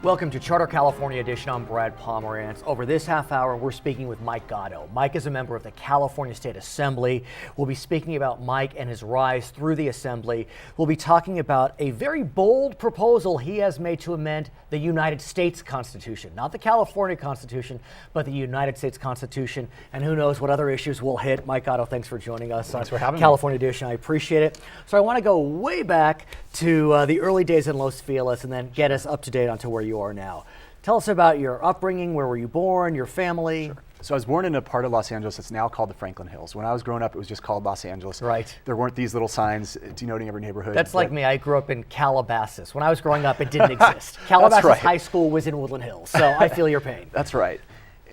Welcome to Charter California Edition. I'm Brad Pomerance. Over this half hour, we're speaking with Mike Gatto. Mike is a member of the California State Assembly. We'll be speaking about Mike and his rise through the Assembly. We'll be talking about a very bold proposal he has made to amend the United States Constitution. Not the California Constitution, but the United States Constitution. And who knows what other issues we'll hit. Mike Gatto, thanks for joining us Thanks on for having California Edition. I appreciate it. So I want to go way back to the early days in Los Feliz and then get us up to date onto where you are now. Tell us about your upbringing, where were you born, your family? Sure. So I was born in a part of Los Angeles that's now called the Franklin Hills. When I was growing up, it was just called Los Angeles. Right. There weren't these little signs denoting every neighborhood. That's like me. I grew up in Calabasas. When I was growing up, it didn't exist. Calabasas right. High School was in Woodland Hills, so I feel your pain. That's right.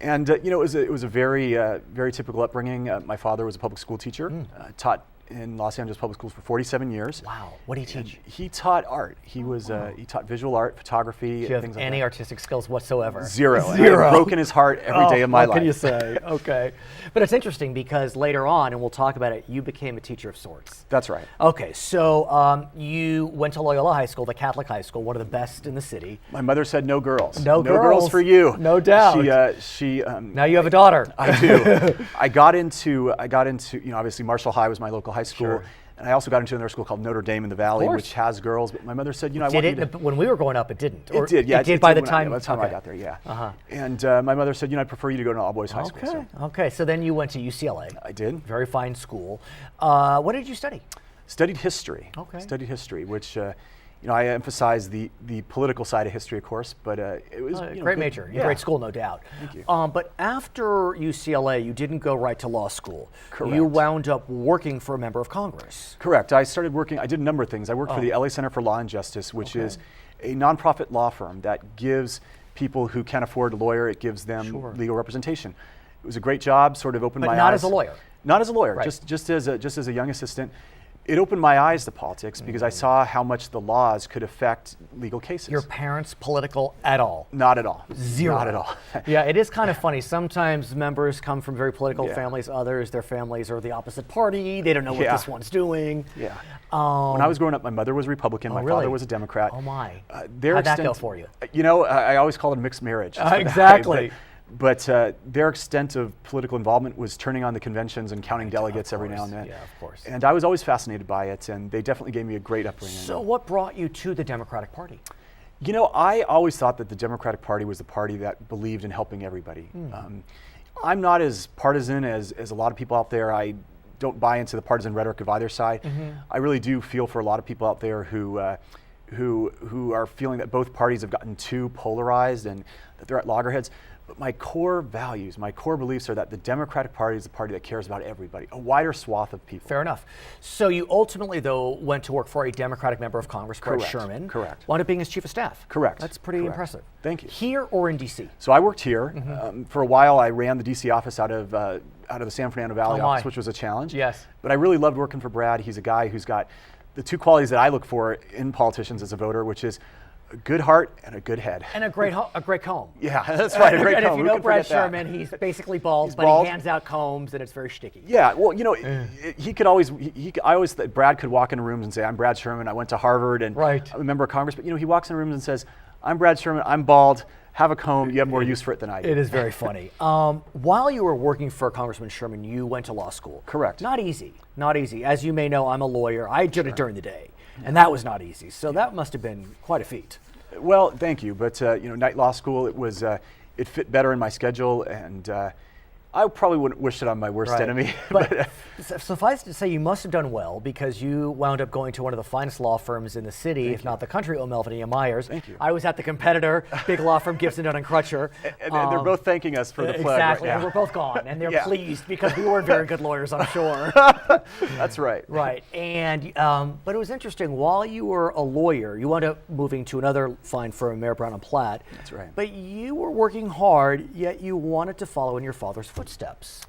And it was a very very typical upbringing. My father was a public school teacher, taught in Los Angeles public schools for 47 years. Wow. What did he teach? He taught art. He was he taught visual art, photography, Do you have things like any that. artistic skills whatsoever? Zero. Zero. I've broken his heart every day of my life. What can you say? Okay. But it's interesting because later on, and we'll talk about it, you became a teacher of sorts. That's right. Okay, so you went to Loyola High School, the Catholic high school, one of the best in the city. My mother said no girls. No girls for you. No doubt. She Now you have a daughter. I do. I got into obviously Marshall High was my local high school. Sure. And I also got into another school called Notre Dame in the Valley, which has girls. But my mother said, I want you to. When we were growing up, it didn't. It did, yeah. It did by the time I got there, yeah. And my mother said, I'd prefer you to go to an all-boys high school. So Okay, so then you went to UCLA. I did. Very fine school. What did you study? Studied history. Okay. Studied history, which I emphasize the political side of history, of course, but it was great major, great school, no doubt. Thank you. But after UCLA, you didn't go right to law school. Correct. You wound up working for a member of Congress. Correct. I started working. I did a number of things. I worked for the LA Center for Law and Justice, which is a nonprofit law firm that gives people who can't afford a lawyer, it gives them legal representation. It was a great job. Sort of opened my eyes. But not as a lawyer. Not as a lawyer. Right. Just as a young assistant. It opened my eyes to politics because I saw how much the laws could affect legal cases. Your parents political at all? Not at all. Zero. Not at all. Yeah, it is kind of funny. Sometimes members come from very political Yeah. families. Others, their families are the opposite party. They don't know what this one's doing. Yeah. When I was growing up, my mother was Republican. My father was a Democrat. Oh my. How'd that go for you? I always call it a mixed marriage. Exactly. But their extent of political involvement was turning on the conventions and counting delegates every now and then. Yeah, of course. And I was always fascinated by it, and they definitely gave me a great upbringing. So what brought you to the Democratic Party? I always thought that the Democratic Party was the party that believed in helping everybody. I'm not as partisan as a lot of people out there. I don't buy into the partisan rhetoric of either side. I really do feel for a lot of people out there who are feeling that both parties have gotten too polarized and that they're at loggerheads. But my core values, my core beliefs are that the Democratic Party is the party that cares about everybody, a wider swath of people. Fair enough. So you ultimately, though, went to work for a Democratic member of Congress, Brad Sherman. Correct. Wound up being his chief of staff. Correct. That's pretty impressive. Thank you. Here or in D.C.? So I worked here. For a while, I ran the D.C. office out of the San Fernando Valley office, which was a challenge. Yes. But I really loved working for Brad. He's a guy who's got the two qualities that I look for in politicians as a voter, which is a good heart and a good head. And a great comb. Yeah, that's right, a great comb. And if you know Brad Sherman, he's basically bald, but he hands out combs and it's very sticky. Yeah, well, I always thought Brad could walk into rooms and say, I'm Brad Sherman, I went to Harvard and I'm a member of Congress, but he walks in rooms and says, I'm Brad Sherman, I'm bald, have a comb, you have more use for it than I do. It is very funny. While you were working for Congressman Sherman, you went to law school. Correct. Not easy, not easy. As you may know, I'm a lawyer. I did it during the day, and that was not easy. So that must have been quite a feat. Well, thank you, but night law school, it fit better in my schedule, and I probably wouldn't wish it on my worst enemy. But suffice to say, you must have done well because you wound up going to one of the finest law firms in the city, if not the country, O'Melveny & Myers. Thank you. I was at the competitor, big law firm, Gibson, Dunn & Crutcher. And they're both thanking us for the plug exactly, right now. and we're both gone, and they're pleased because we weren't very good lawyers, I'm sure. That's right. Right, and but it was interesting. While you were a lawyer, you wound up moving to another fine firm, Mayer Brown & Platt. That's right. But you were working hard, yet you wanted to follow in your father's footsteps.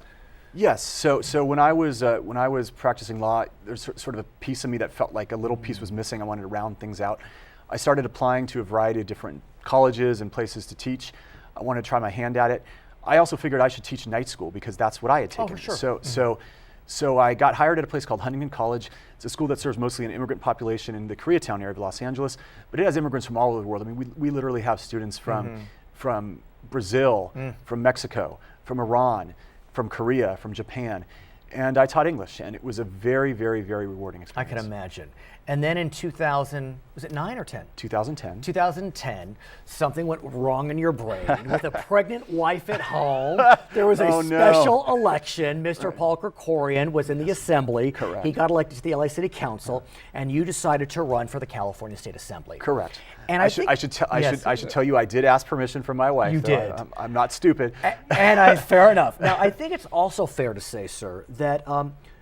Yes. So when I was practicing law, there's sort of a piece of me that felt like a little piece was missing. I wanted to round things out. I started applying to a variety of different colleges and places to teach. I wanted to try my hand at it. I also figured I should teach night school because that's what I had taken. For sure. So So I got hired at a place called Huntington College. It's a school that serves mostly an immigrant population in the Koreatown area of Los Angeles, but it has immigrants from all over the world. I mean, we literally have students from Brazil, from Mexico, from Iran, from Korea, from Japan. And I taught English, and it was a very, very, very rewarding experience. I can imagine. And then in 2000, was it 9 or 10? 2010. 2010, something went wrong in your brain. With a pregnant wife at home, there was a special election. Mr. Paul Krikorian was in the Assembly. Correct. He got elected to the LA City Council, and you decided to run for the California State Assembly. Correct. And I should tell you, I did ask permission from my wife. You did. I'm not stupid. Fair enough. Now, I think it's also fair to say, sir, that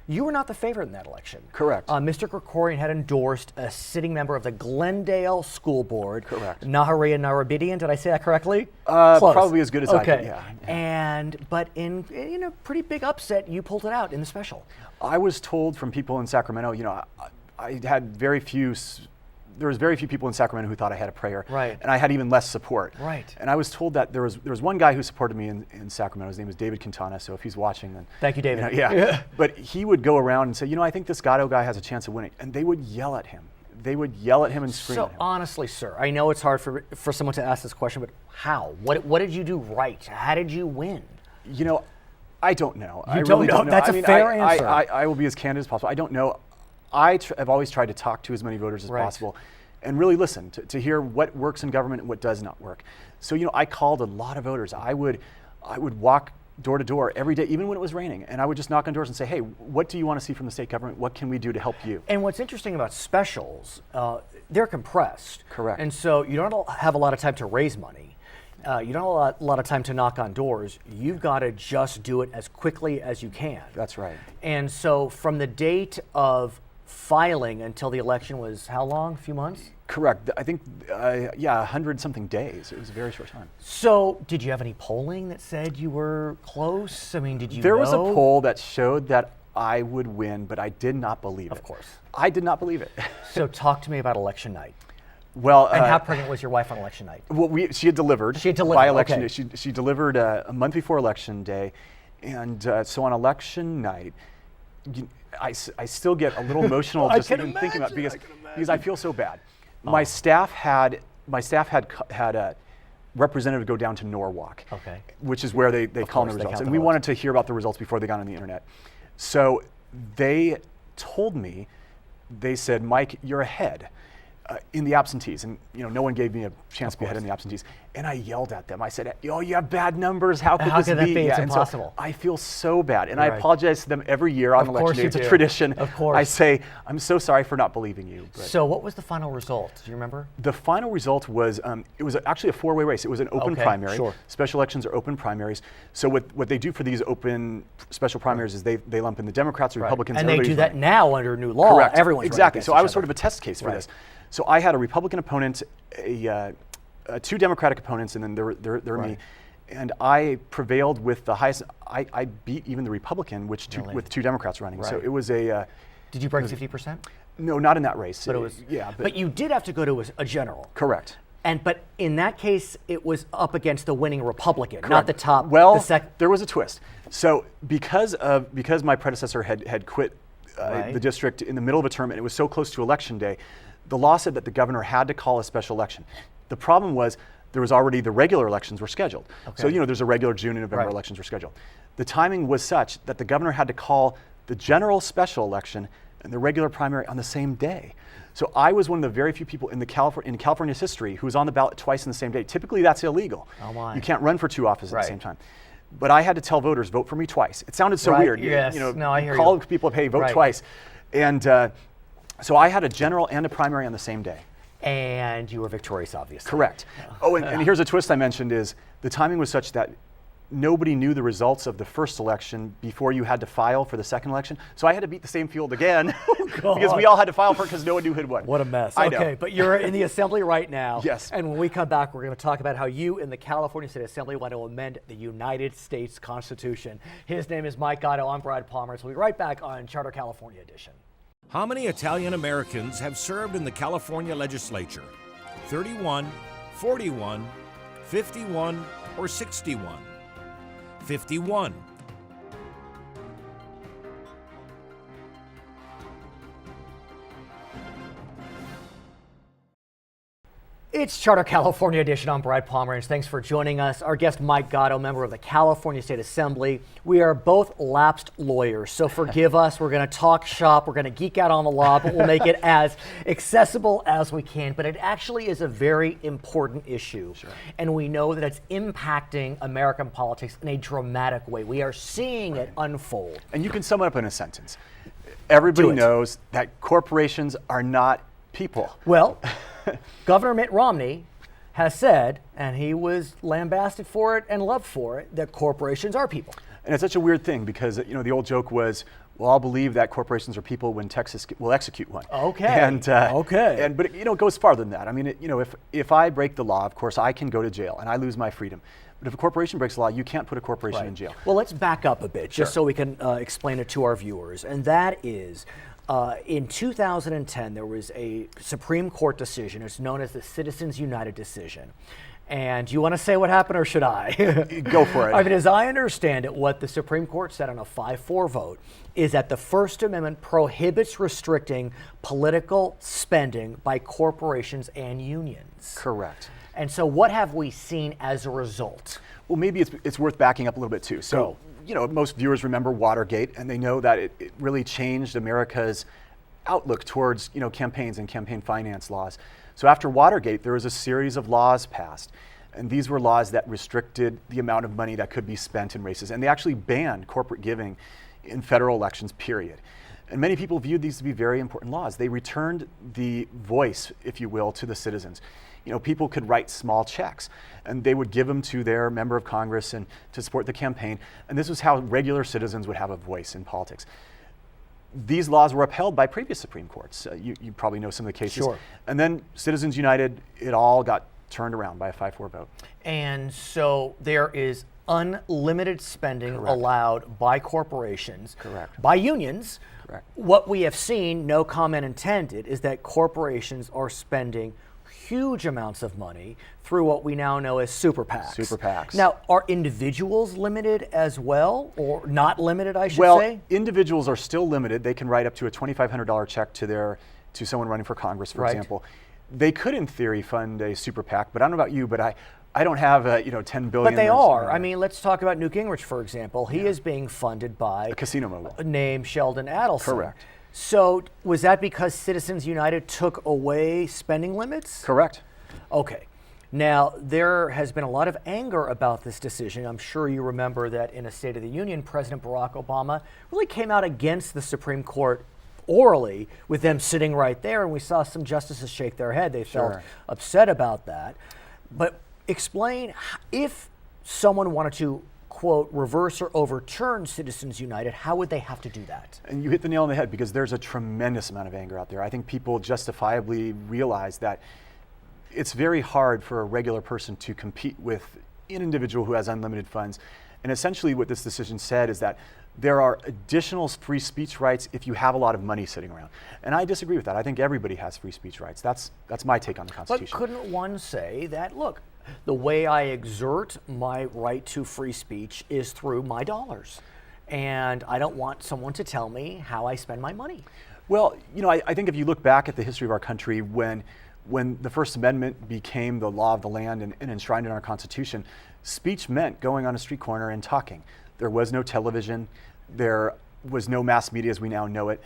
you were not the favorite in that election. Correct. Mr. Krikorian had endorsed a sitting member of the Glendale School Board. Correct. Naharia Narabidian, did I say that correctly? Probably as good as I could, yeah. But in a pretty big upset, you pulled it out in the special. I was told from people in Sacramento, I had there was very few people in Sacramento who thought I had a prayer. Right. And I had even less support. Right. And I was told that there was one guy who supported me in Sacramento. His name was David Quintana. So if he's watching, then thank you, David. Yeah. But he would go around and say, I think this Gatto guy has a chance of winning. And they would yell at him. They would yell at him and scream at him. So honestly, sir, I know it's hard for someone to ask this question, but how? What did you do right? How did you win? I don't know. You don't know? That's a fair answer. I will be as candid as possible. I don't know. I've always tried to talk to as many voters as possible and really listen to hear what works in government and what does not work. So, I called a lot of voters. I would walk door to door every day, even when it was raining, and I would just knock on doors and say, hey, what do you want to see from the state government? What can we do to help you? And what's interesting about specials, they're compressed. Correct. And so you don't have a lot of time to raise money. You don't have a lot of time to knock on doors. You've got to just do it as quickly as you can. That's right. And so from the date of filing until the election was how long? A few months? Correct. I think, 100-something days. It was a very short time. So did you have any polling that said you were close? I mean, did you There know? was a poll that showed that I would win, but I did not believe it. Of course. I did not believe it. So talk to me about election night. Well, and how pregnant was your wife on election night? Well, she had delivered. She had delivered by election okay. day. She delivered a month before election day, and so on election night, I still get a little emotional just even thinking about it because I feel so bad. Oh. My staff had a representative go down to Norwalk, which is where they call the results, and we wanted to hear about the results before they got on the internet. So they told me, they said, Mike, you're ahead in the absentees, and no one gave me a chance to be ahead in the absentees. And I yelled at them. I said, you have bad numbers. How could this be? It's yeah, impossible. So I feel so bad, and I apologize to them every year on election day. It's a tradition. Of course. I say, I'm so sorry for not believing you. But so what was the final result? Do you remember? The final result was, it was actually a four-way race. It was an open primary. Sure. Special elections are open primaries. So what they do for these open special primaries is they lump in the Democrats, the Republicans, and they do that now under new law. Correct. Everyone's exactly. So I was other. sort of a test case for this. So I had a Republican opponent, two Democratic opponents, and then there were me. And I prevailed with the highest. I beat even the Republican, with two Democrats running. So it was a. Did you break 50%? No, not in that race. But it was. Yeah. But you did have to go to a general. Correct. But in that case, it was up against the winning Republican, not the top. Well, there was a twist. So because my predecessor had quit the district in the middle of a term, and it was so close to election day, the law said that the governor had to call a special election. The problem was there was already the regular elections were scheduled. So there's a regular June and November elections were scheduled. The timing was such that the governor had to call the general special election and the regular primary on the same day. So I was one of the very few people in California's history who was on the ballot twice in the same day. Typically that's illegal. Oh my. You can't run for two offices at the same time. But I had to tell voters, vote for me twice. It sounded so weird. Yes. No, I hear call you. people up, hey, vote twice. And so I had a general and a primary on the same day. And you were victorious, obviously. Correct. Oh, and here's a twist I mentioned is the timing was such that nobody knew the results of the first election before you had to file for the second election. So I had to beat the same field again because we all had to file for it because no one knew who'd won. What a mess. I Okay, know. but you're in the Assembly right now. Yes. And when we come back, we're going to talk about how you in the California State Assembly want to amend the United States Constitution. His name is Mike Gatto. I'm Brad Pomerance. We'll be right back on Charter California Edition. How many Italian Americans have served in the California legislature? 31, 41, 51, or 61? 51. It's Charter California edition. I'm Brad Pomerance. Thanks for joining us. Our guest, Mike Gatto, member of the California State Assembly. We are both lapsed lawyers, so forgive us. We're going to talk shop. We're going to geek out on the law, but we'll make it as accessible as we can. But it actually is a very important issue. Sure. And we know that it's impacting American politics in a dramatic way. We are seeing it unfold. And you can sum it up in a sentence. Everybody knows that corporations are not people. Well, Governor Mitt Romney has said, and he was lambasted for it and loved for it, that corporations are people. And it's such a weird thing because, you know, the old joke was, well, I'll believe that corporations are people when Texas will execute one. Okay. And, okay. But you know, it goes farther than that. I mean, you know, if I break the law, of course, I can go to jail and I lose my freedom. But if a corporation breaks the law, you can't put a corporation in jail. Well, let's back up a bit just so we can explain it to our viewers. And that is, in 2010, there was a Supreme Court decision. It's known as the Citizens United decision. And you want to say what happened, or should I? Go for it. I mean, as I understand it, what the Supreme Court said on a 5-4 vote is that the First Amendment prohibits restricting political spending by corporations and unions. Correct. And so what have we seen as a result? Well, maybe it's worth backing up a little bit too. So, you know, most viewers remember Watergate, and they know that it really changed America's outlook towards, you know, campaigns and campaign finance laws. So after Watergate, there was a series of laws passed, and these were laws that restricted the amount of money that could be spent in races, and they actually banned corporate giving in federal elections, period. And many people viewed these to be very important laws. They returned the voice, if you will, to the citizens. You know, people could write small checks and they would give them to their member of Congress and to support the campaign. And this was how regular citizens would have a voice in politics. These laws were upheld by previous Supreme Courts. You probably know some of the cases. Sure. And then Citizens United, it all got turned around by a 5-4 vote. And so there is unlimited spending allowed by corporations, by unions. Correct. What we have seen, no comment intended, is that corporations are spending huge amounts of money through what we now know as super PACs. Super PACs. Now, are individuals limited as well, or not limited, I should say? Well, individuals are still limited. They can write up to a $2,500 check to someone running for Congress, for example. They could, in theory, fund a super PAC, but I don't know about you, but I don't have $10 billion. But they are. I mean, let's talk about Newt Gingrich, for example. He is being funded by a casino mogul named Sheldon Adelson. Correct. So was that because Citizens United took away spending limits? Correct. Okay. Now, there has been a lot of anger about this decision. I'm sure you remember that in a State of the Union, President Barack Obama really came out against the Supreme Court orally, with them sitting right there, and we saw some justices shake their head. They felt upset about that. But explain, if someone wanted to, quote, reverse or overturn Citizens United, how would they have to do that? And you hit the nail on the head, because there's a tremendous amount of anger out there. I think people justifiably realize that it's very hard for a regular person to compete with an individual who has unlimited funds. And essentially what this decision said is that there are additional free speech rights if you have a lot of money sitting around. And I disagree with that. I think everybody has free speech rights. That's my take on the Constitution. But couldn't one say that, look, the way I exert my right to free speech is through my dollars, and I don't want someone to tell me how I spend my money? Well, you know, I think if you look back at the history of our country, when the First Amendment became the law of the land and enshrined in our Constitution, speech meant going on a street corner and talking. There was no television. There was no mass media as we now know it.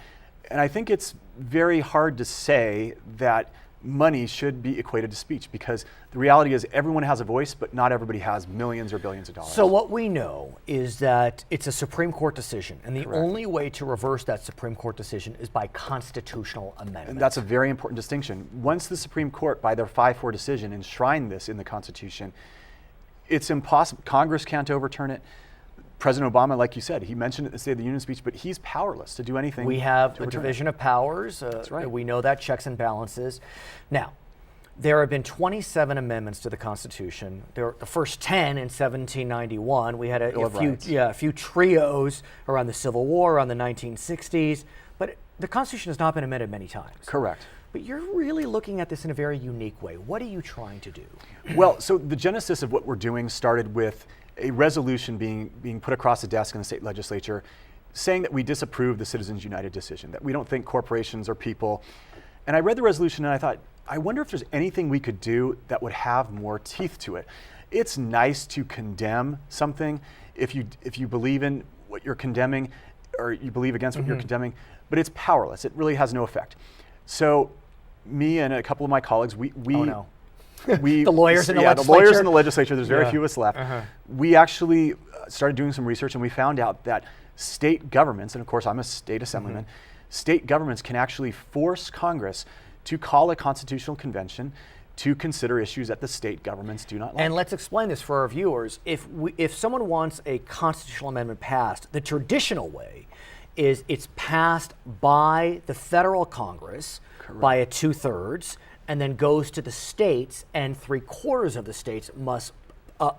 And I think it's very hard to say that money should be equated to speech, because the reality is everyone has a voice, but not everybody has millions or billions of dollars. So what we know is that it's a Supreme Court decision, and the only way to reverse that Supreme Court decision is by constitutional amendment. And that's a very important distinction. Once the Supreme Court, by their 5-4 decision, enshrined this in the Constitution, it's impossible. Congress can't overturn it. President Obama, like you said, he mentioned it in the State of the Union speech, but he's powerless to do anything. We have a division of powers. That's right. We know that, checks and balances. Now, there have been 27 amendments to the Constitution. There were the first 10 in 1791. We had a few trios around the Civil War, around the 1960s. But the Constitution has not been amended many times. Correct. But you're really looking at this in a very unique way. What are you trying to do? Well, so the genesis of what we're doing started with a resolution being put across the desk in the state legislature saying that we disapprove the Citizens United decision, that we don't think corporations are people. And I read the resolution and I thought, I wonder if there's anything we could do that would have more teeth to it. It's nice to condemn something if you believe in what you're condemning, or you believe against what you're condemning, but it's powerless. It really has no effect. So me and a couple of my colleagues, we the lawyers in the legislature? The lawyers in the legislature, there's very few of us left. We actually started doing some research, and we found out that state governments, and of course I'm a state assemblyman, state governments can actually force Congress to call a constitutional convention to consider issues that the state governments do not like. And let's explain this for our viewers. If someone wants a constitutional amendment passed, the traditional way is it's passed by the federal Congress by a 2/3, and then goes to the states, and 3/4 of the states must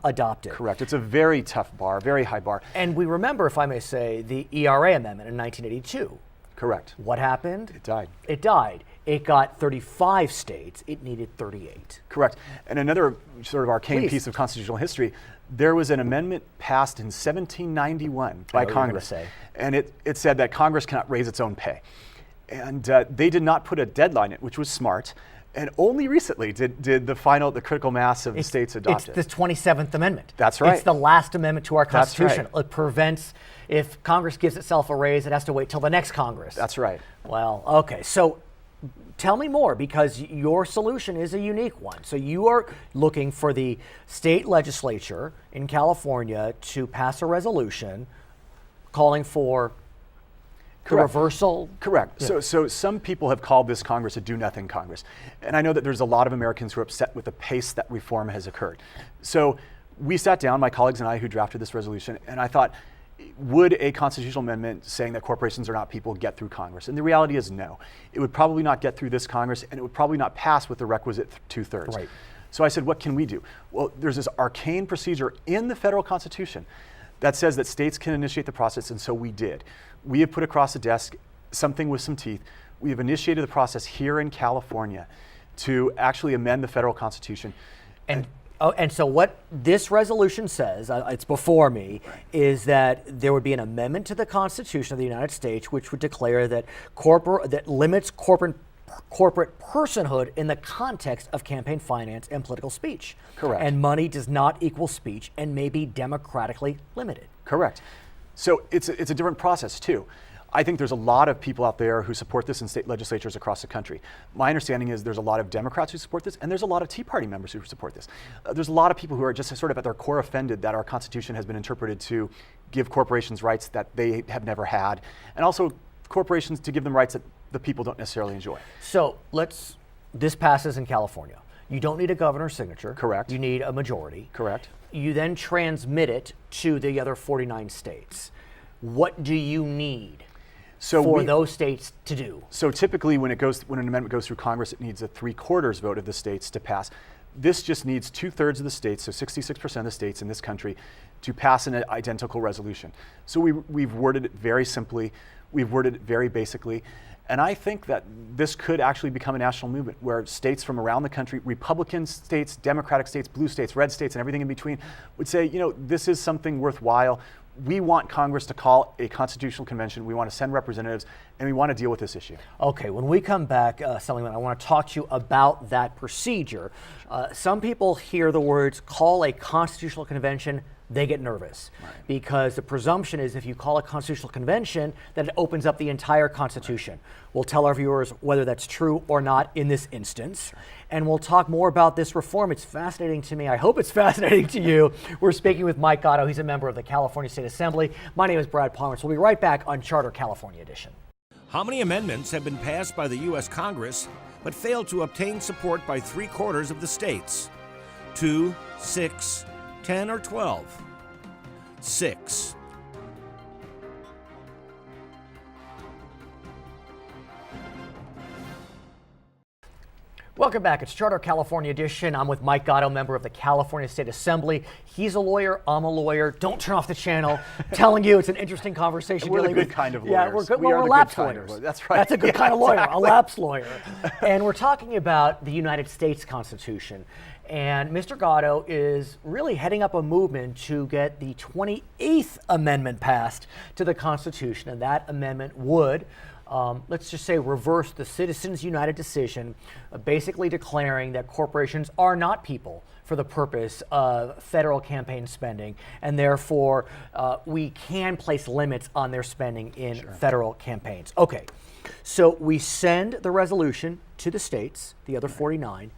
adopt it. Correct. It's a very tough bar, very high bar. And we remember, if I may say, the ERA amendment in 1982. Correct. What happened? It died. It died. It got 35 states. It needed 38. Correct. And another sort of arcane piece of constitutional history, there was an amendment passed in 1791 by Congress. And it said that Congress cannot raise its own pay. And they did not put a deadline in it, which was smart. And only recently did the critical mass of the states adopt it. It's the 27th Amendment. That's right. It's the last amendment to our Constitution. That's right. It prevents, if Congress gives itself a raise, it has to wait till the next Congress. That's right. Well, okay. So tell me more, because your solution is a unique one. So you are looking for the state legislature in California to pass a resolution calling for the reversal. Correct. Yeah. So some people have called this Congress a do-nothing Congress. And I know that there's a lot of Americans who are upset with the pace that reform has occurred. So we sat down, my colleagues and I, who drafted this resolution, and I thought, would a constitutional amendment saying that corporations are not people get through Congress? And the reality is no. It would probably not get through this Congress, and it would probably not pass with the requisite 2/3. Right. So I said, what can we do? Well, there's this arcane procedure in the federal Constitution that says that states can initiate the process, and so we did. We have put across the desk something with some teeth. We have initiated the process here in California to actually amend the federal Constitution. And so what this resolution says, it's before me, is that there would be an amendment to the Constitution of the United States which would declare that that limits corporate personhood in the context of campaign finance and political speech. Correct. And money does not equal speech and may be democratically limited. Correct. So it's a different process too. I think there's a lot of people out there who support this in state legislatures across the country. My understanding is there's a lot of Democrats who support this, and there's a lot of Tea Party members who support this. There's a lot of people who are just sort of at their core offended that our Constitution has been interpreted to give corporations rights that they have never had, and also corporations to give them rights that the people don't necessarily enjoy. So this passes in California. You don't need a governor's signature. Correct. You need a majority. Correct. You then transmit it to the other 49 states. What do you need for those states to do? So typically when an amendment goes through Congress, it needs a 3/4 vote of the states to pass. This just needs 2/3 of the states, so 66% of the states in this country, to pass an identical resolution. So we've worded it very simply, we've worded it very basically, and I think that this could actually become a national movement where states from around the country, Republican states, Democratic states, blue states, red states, and everything in between, would say, this is something worthwhile. We want Congress to call a constitutional convention. We want to send representatives, and we want to deal with this issue. Okay, when we come back, Assemblyman, I want to talk to you about that procedure. Some people hear the words call a constitutional convention, they get nervous, because the presumption is if you call a constitutional convention, that it opens up the entire Constitution. We'll tell our viewers whether that's true or not in this instance. And we'll talk more about this reform. It's fascinating to me. I hope it's fascinating to you. We're speaking with Mike Gatto. He's a member of the California State Assembly. My name is Brad Pomerance. We'll be right back on Charter California Edition. How many amendments have been passed by the U.S. Congress but failed to obtain support by 3/4 of the states? 2, 6, 10, or 12? 6. Welcome back. It's Charter California Edition. I'm with Mike Gatto, member of the California State Assembly. He's a lawyer. I'm a lawyer. Don't turn off the channel. Telling you, it's an interesting conversation. We're the good kind of lawyers. Yeah, we're good. We're lapse lawyers. That's right. That's a good kind of lawyer, exactly. A lapse lawyer. And we're talking about the United States Constitution. And Mr. Gatto is really heading up a movement to get the 28th Amendment passed to the Constitution. And that amendment would, let's just say, reverse the Citizens United decision, basically declaring that corporations are not people for the purpose of federal campaign spending, and therefore we can place limits on their spending in federal campaigns. Okay, so we send the resolution to the states, the other 49.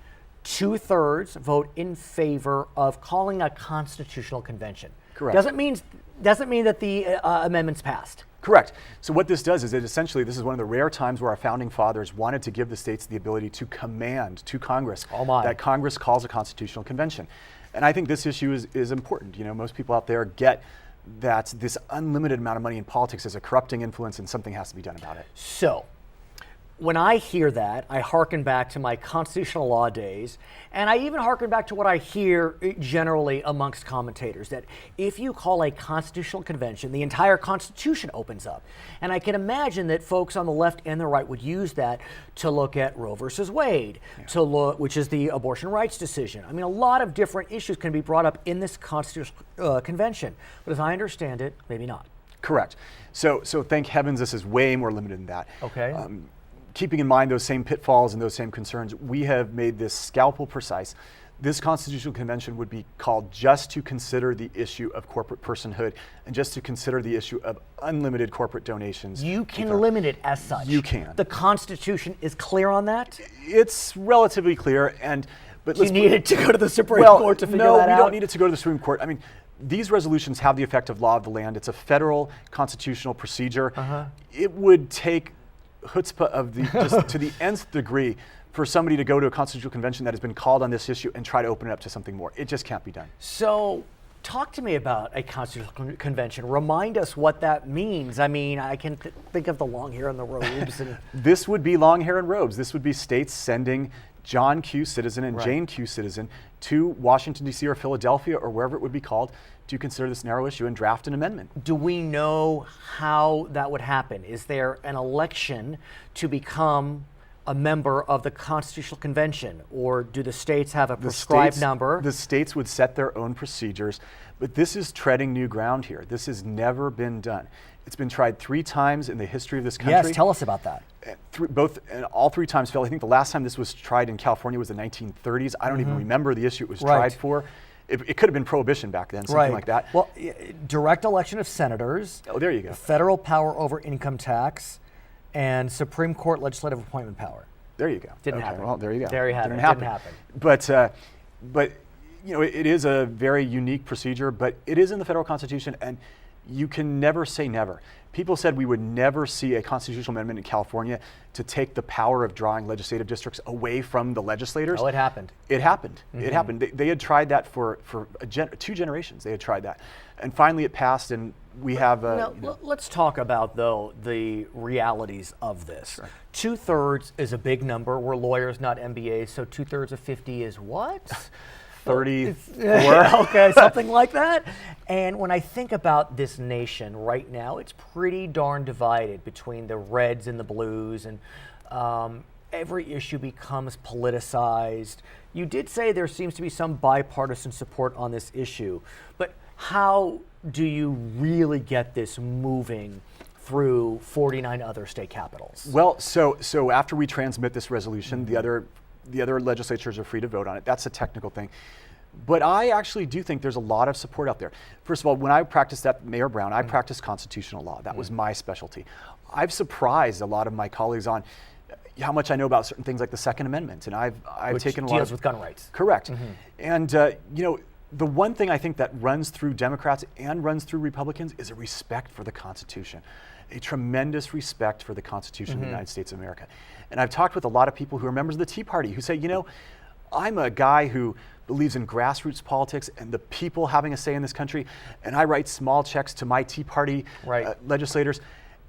2/3 vote in favor of calling a constitutional convention. Correct. Doesn't mean that the amendment's passed. Correct. So what this does is it essentially, this is one of the rare times where our founding fathers wanted to give the states the ability to command to Congress that Congress calls a constitutional convention. And I think this issue is important. You know, most people out there get that this unlimited amount of money in politics is a corrupting influence and something has to be done about it. So, when I hear that, I hearken back to my constitutional law days, and I even hearken back to what I hear generally amongst commentators, that if you call a constitutional convention, the entire Constitution opens up. And I can imagine that folks on the left and the right would use that to look at Roe versus Wade, which is the abortion rights decision. I mean, a lot of different issues can be brought up in this constitutional convention, but as I understand it, maybe not. Correct. So thank heavens this is way more limited than that. Okay. Keeping in mind those same pitfalls and those same concerns, we have made this scalpel precise. This constitutional convention would be called just to consider the issue of corporate personhood and just to consider the issue of unlimited corporate donations. You can limit it as such. You can. The Constitution is clear on that? It's relatively clear, but you need it to go to the Supreme Court to figure that out? No, we don't need it to go to the Supreme Court. I mean, these resolutions have the effect of law of the land. It's a federal constitutional procedure. It would take chutzpah of just to the nth degree for somebody to go to a constitutional convention that has been called on this issue and try to open it up to something more. It just can't be done. So talk to me about a constitutional convention. Remind us what that means. I mean, I can think of the long hair and the robes. This would be long hair and robes. This would be states sending John Q. Citizen and Jane Q. Citizen to Washington, D.C. or Philadelphia or wherever it would be called to consider this narrow issue and draft an amendment. Do we know how that would happen? Is there an election to become a member of the Constitutional Convention, or do the states have a prescribed number? The states would set their own procedures, but this is treading new ground here. This has never been done. It's been tried 3 times in the history of this country. Yes, tell us about that. All 3 times failed. I think the last time this was tried in California was the 1930s. I don't even remember the issue it was tried for. It could have been prohibition back then, something like that. Well, direct election of senators. Oh, there you go. Federal power over income tax, and Supreme Court legislative appointment power. There you go. Didn't happen. Well, there you go. There you have it. Didn't happen. But you know, it is a very unique procedure, but it is in the federal Constitution, and you can never say never. People said we would never see a constitutional amendment in California to take the power of drawing legislative districts away from the legislators. Oh, it happened. It happened. It happened. They had tried that for 2 generations. They had tried that. And finally it passed, and we have... let's talk about, though, the realities of this. Sure. 2/3 is a big number. We're lawyers, not MBAs, so 2/3 of 50 is what? 34. Okay, something like that. And when I think about this nation right now, it's pretty darn divided between the reds and the blues, and every issue becomes politicized. You did say there seems to be some bipartisan support on this issue, but how do you really get this moving through 49 other state capitals? Well, so after we transmit this resolution, the other legislatures are free to vote on it. That's a technical thing. But I actually do think there's a lot of support out there. First of all, when I practiced at Mayor Brown, I practiced constitutional law. That was my specialty. I've surprised a lot of my colleagues on how much I know about certain things like the Second Amendment, and I've taken a lot deals with gun rights. Correct. And you know, the one thing I think that runs through Democrats and runs through Republicans is a respect for the Constitution, a tremendous respect for the Constitution of the United States of America. And I've talked with a lot of people who are members of the Tea Party who say, you know, I'm a guy who believes in grassroots politics and the people having a say in this country, and I write small checks to my Tea Party legislators,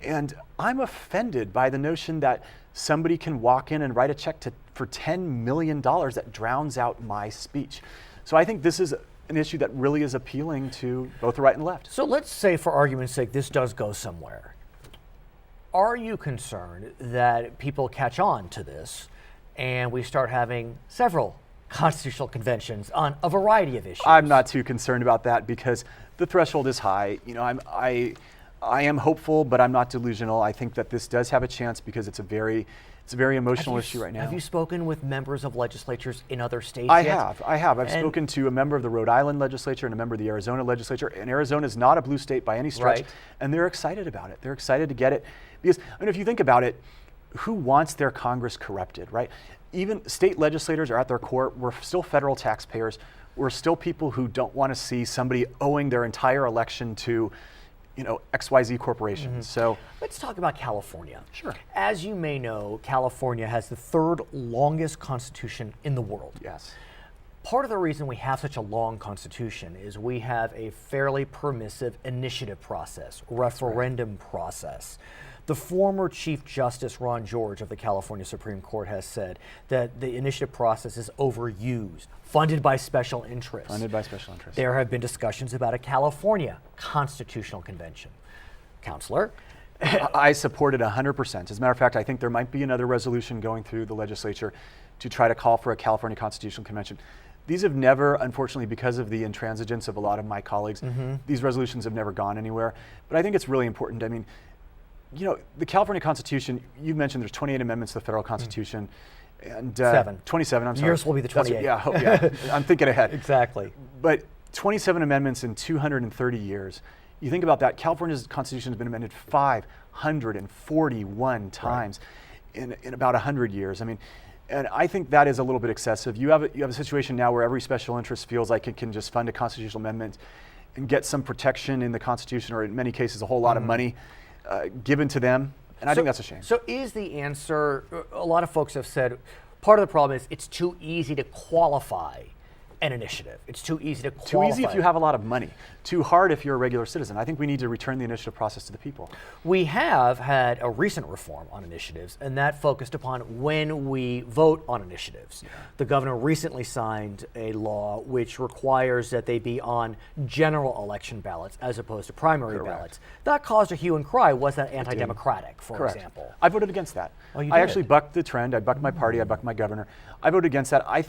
and I'm offended by the notion that somebody can walk in and write a check for $10 million that drowns out my speech. So I think this is an issue that really is appealing to both the right and the left. So let's say, for argument's sake, this does go somewhere. Are you concerned that people catch on to this and we start having several constitutional conventions on a variety of issues. I'm not too concerned about that because the threshold is high. You know, I am hopeful, but I'm not delusional. I think that this does have a chance because it's a very emotional issue right now. Have you spoken with members of legislatures in other states I yet? have. I've spoken to a member of the Rhode Island legislature and a member of the Arizona legislature. And Arizona is not a blue state by any stretch. Right. And they're excited about it. They're excited to get it. Because, I mean, if you think about it, who wants their Congress corrupted, right? Even state legislators are at their core. We're still federal taxpayers. We're still people who don't want to see somebody owing their entire election to, you know, XYZ corporations. So let's talk about California. Sure. As you may know, California has the third longest constitution in the world. yes, Part of the reason we have such a long constitution is we have a fairly permissive initiative process, referendum process. The former Chief Justice Ron George of the California Supreme Court has said that the initiative process is overused, funded by special interests. funded by special interests. There have been discussions about a California constitutional convention. Counselor, I support it 100%. As a matter of fact, I think there might be another resolution going through the legislature to try to call for a California Constitutional Convention. These have never, unfortunately, because of the intransigence of a lot of my colleagues, these resolutions have never gone anywhere. But I think it's really important. I mean, you know, the California Constitution, you mentioned there's 28 amendments to the federal Constitution. And 27, I'm sorry. Yours will be the 28. Yeah, I'm thinking ahead. Exactly. But 27 amendments in 230 years. You think about that, California's Constitution has been amended 541 times in about 100 years. I mean, and I think that is a little bit excessive. You have a situation now where every special interest feels like it can just fund a constitutional amendment and get some protection in the Constitution, or in many cases, a whole lot of money given to them. And I think that's a shame. So is the answer, a lot of folks have said, part of the problem is it's too easy to qualify an initiative. It's too easy to qualify. Too easy if you have a lot of money. Too hard if you're a regular citizen. I think we need to return the initiative process to the people. We have had a recent reform on initiatives, and that focused upon when we vote on initiatives. The governor recently signed a law which requires that they be on general election ballots as opposed to primary ballots. That caused a hue and cry. Was that anti-democratic, for Correct. example? I voted against that. Oh, you I did? actually bucked the trend. I bucked my party. I bucked my governor. I voted against that. I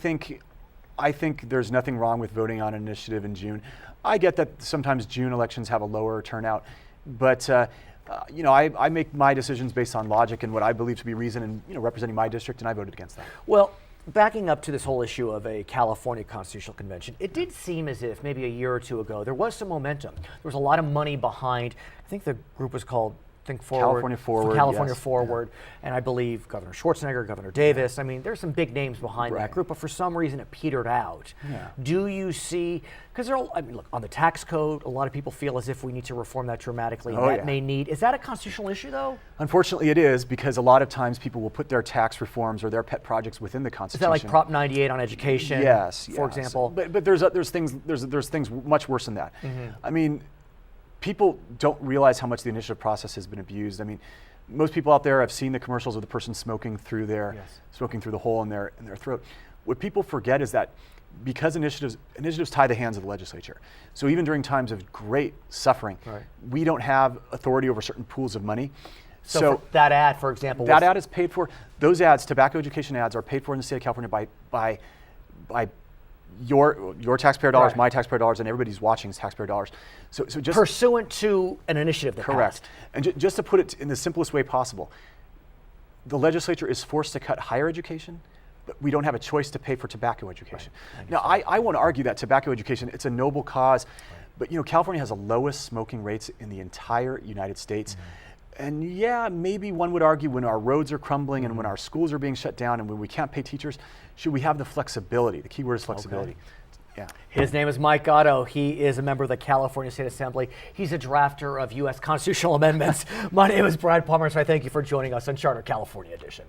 think there's nothing wrong with voting on an initiative in June. I get that sometimes June elections have a lower turnout, but you know, I make my decisions based on logic and what I believe to be reason, and you know, representing my district, and I voted against that. Well, backing up to this whole issue of a California Constitutional Convention, it did seem as if maybe a year or two ago there was some momentum. There was a lot of money behind, I think the group was called Think Forward. California Forward, California yes. Forward. And I believe Governor Schwarzenegger, Governor Davis. I mean, there's some big names behind that Right. group, but for some reason it petered out. Yeah. Do you see, because I mean, look, on the tax code, a lot of people feel as if we need to reform that dramatically. Oh, that yeah. may need, is that a constitutional issue though? Unfortunately, it is, because a lot of times people will put their tax reforms or their pet projects within the Is Constitution. that like Prop 98 on education? Yes, For yes. example? But there's things much worse than that. I mean, people don't realize how much the initiative process has been abused. I mean, most people out there have seen the commercials of the person smoking through the hole in their throat. What people forget is that because initiatives tie the hands of the legislature. So even during times of great suffering, we don't have authority over certain pools of money. So for that ad, for example, that ad is paid for. Those ads, tobacco education ads, are paid for in the state of California by your taxpayer dollars, my taxpayer dollars, and everybody's watching's taxpayer dollars. So just pursuant to an initiative that correct. passed. And just to put it in the simplest way possible, the legislature is forced to cut higher education, but we don't have a choice to pay for tobacco education. Now, I want to argue that tobacco education, it's a noble cause, but you know, California has the lowest smoking rates in the entire United States. And yeah, maybe one would argue when our roads are crumbling and when our schools are being shut down and when we can't pay teachers, should we have the flexibility? The key word is flexibility. Yeah. His name is Mike Gatto. He is a member of the California State Assembly. He's a drafter of U.S. constitutional amendments. My name is Brad Pomerance. I thank you for joining us on Charter California Edition.